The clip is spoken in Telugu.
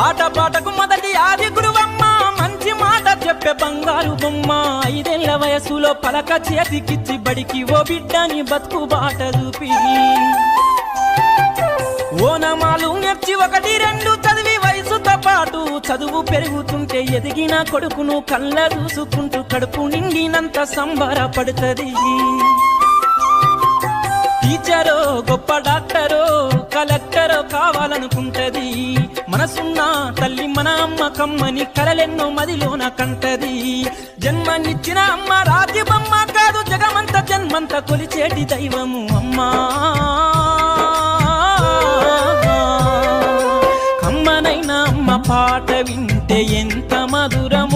ఆటపాటకు మొదటి ఆది గురువమ్మ, మంచి మాట చెప్పే బంగారు బొమ్మ. 5 ఏళ్ల వయసులో పలక చేతికిచ్చి బడికి ఓ బిడ్డని బతుకు బాట చూపి, ఓనమాలు నేర్చి 1, 2 చదివి వయసుతో పాటు చదువు పెరుగుతుంటే ఎదిగిన కొడుకును కళ్ళ చూసుకుంటూ కడుపు నిండినంత సంబరపడుతుంది. టీచరో గొప్ప డాక్టరో కలెక్టరో కావాలనుకుంటది. మనసున్న తల్లి మన అమ్మ కమ్మని కలలెన్నో మదిలోన కంటది. జన్మనిచ్చిన అమ్మ రాతి బొమ్మ కాదు, జగమంత జన్మంత కొలిచేటి దైవము అమ్మా. కమ్మనైన అమ్మ పాట వింటే ఎంత మధురమో,